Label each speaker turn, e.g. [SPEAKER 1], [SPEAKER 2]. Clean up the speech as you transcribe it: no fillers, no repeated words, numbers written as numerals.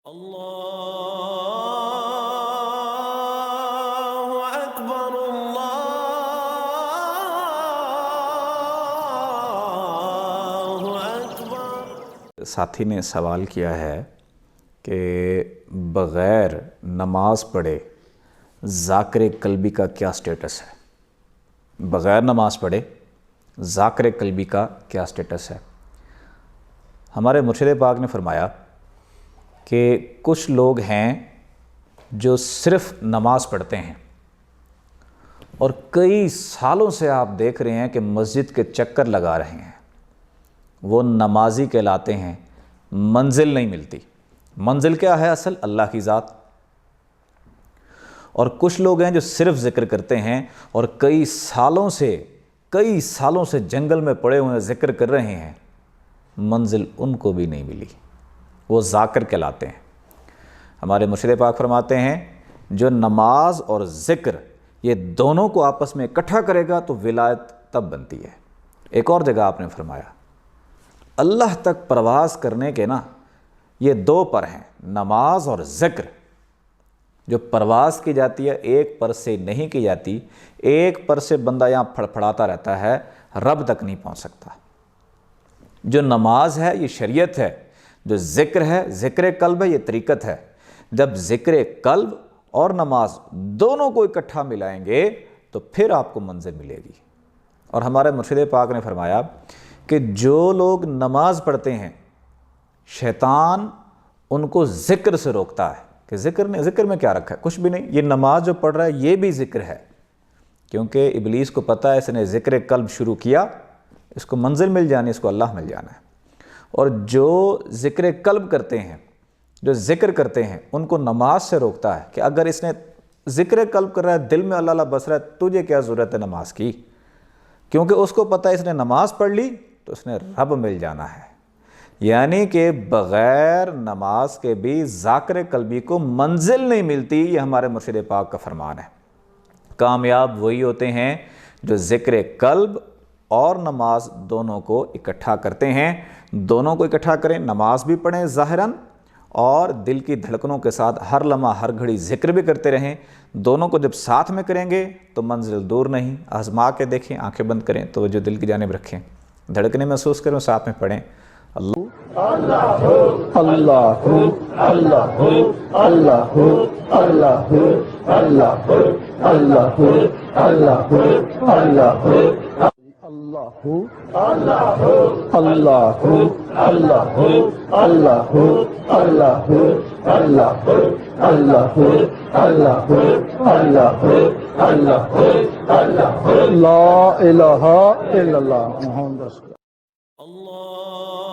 [SPEAKER 1] اللہ اکبر اللہ اکبر۔
[SPEAKER 2] ساتھی نے سوال کیا ہے کہ بغیر نماز پڑھے ذاکر قلبی کا کیا سٹیٹس ہے؟ بغیر نماز پڑھے ذاکر قلبی کا کیا سٹیٹس ہے؟ ہمارے مرشد پاک نے فرمایا کہ کچھ لوگ ہیں جو صرف نماز پڑھتے ہیں اور کئی سالوں سے آپ دیکھ رہے ہیں کہ مسجد کے چکر لگا رہے ہیں، وہ نمازی کہلاتے ہیں، منزل نہیں ملتی۔ منزل کیا ہے؟ اصل اللہ کی ذات۔ اور کچھ لوگ ہیں جو صرف ذکر کرتے ہیں اور کئی سالوں سے جنگل میں پڑے ہوئے ذکر کر رہے ہیں، منزل ان کو بھی نہیں ملی، وہ ذاکر کہلاتے ہیں۔ ہمارے مرشد پاک فرماتے ہیں جو نماز اور ذکر یہ دونوں کو آپس میں اکٹھا کرے گا تو ولایت تب بنتی ہے۔ ایک اور جگہ آپ نے فرمایا اللہ تک پرواز کرنے کے نا یہ دو پر ہیں، نماز اور ذکر۔ جو پرواز کی جاتی ہے ایک پر سے نہیں کی جاتی، ایک پر سے بندہ یہاں پھڑپھڑاتا رہتا ہے، رب تک نہیں پہنچ سکتا۔ جو نماز ہے یہ شریعت ہے، جو ذکر ہے ذکر قلب ہے، یہ طریقت ہے۔ جب ذکر قلب اور نماز دونوں کو اکٹھا ملائیں گے تو پھر آپ کو منزل ملے گی۔ اور ہمارے مرشد پاک نے فرمایا کہ جو لوگ نماز پڑھتے ہیں شیطان ان کو ذکر سے روکتا ہے کہ ذکر میں کیا رکھا ہے؟ کچھ بھی نہیں، یہ نماز جو پڑھ رہا ہے یہ بھی ذکر ہے، کیونکہ ابلیس کو پتہ ہے اس نے ذکر قلب شروع کیا، اس کو منزل مل جانی، اس کو اللہ مل جانا ہے۔ اور جو ذکر قلب کرتے ہیں، جو ذکر کرتے ہیں، ان کو نماز سے روکتا ہے کہ اگر اس نے ذکر قلب کر رہا ہے، دل میں اللہ اللہ بس رہا ہے، تجھے کیا ضرورت ہے نماز کی؟ کیونکہ اس کو پتہ ہے اس نے نماز پڑھ لی تو اس نے رب مل جانا ہے۔ یعنی کہ بغیر نماز کے بھی ذاکر قلبی کو منزل نہیں ملتی، یہ ہمارے مرشد پاک کا فرمان ہے۔ کامیاب وہی ہوتے ہیں جو ذکر قلب اور نماز دونوں کو اکٹھا کرتے ہیں۔ دونوں کو اکٹھا کریں، نماز بھی پڑھیں ظاہراً اور دل کی دھڑکنوں کے ساتھ ہر لمحہ ہر گھڑی ذکر بھی کرتے رہیں۔ دونوں کو جب ساتھ میں کریں گے تو منزل دور نہیں۔ آزما کے دیکھیں، آنکھیں بند کریں، توجہ دل کی جانب رکھیں، دھڑکنے محسوس کریں، ساتھ میں پڑھیں اللہ
[SPEAKER 3] اللہ اللہ اللہ اللہ اللہ اللہ اللہ اللہ اللہ اللہ اللہ اللہ اللہ اللہ اللہ اللہ اللہ اللہ لا الہ الا اللہ محمد رسول اللہ۔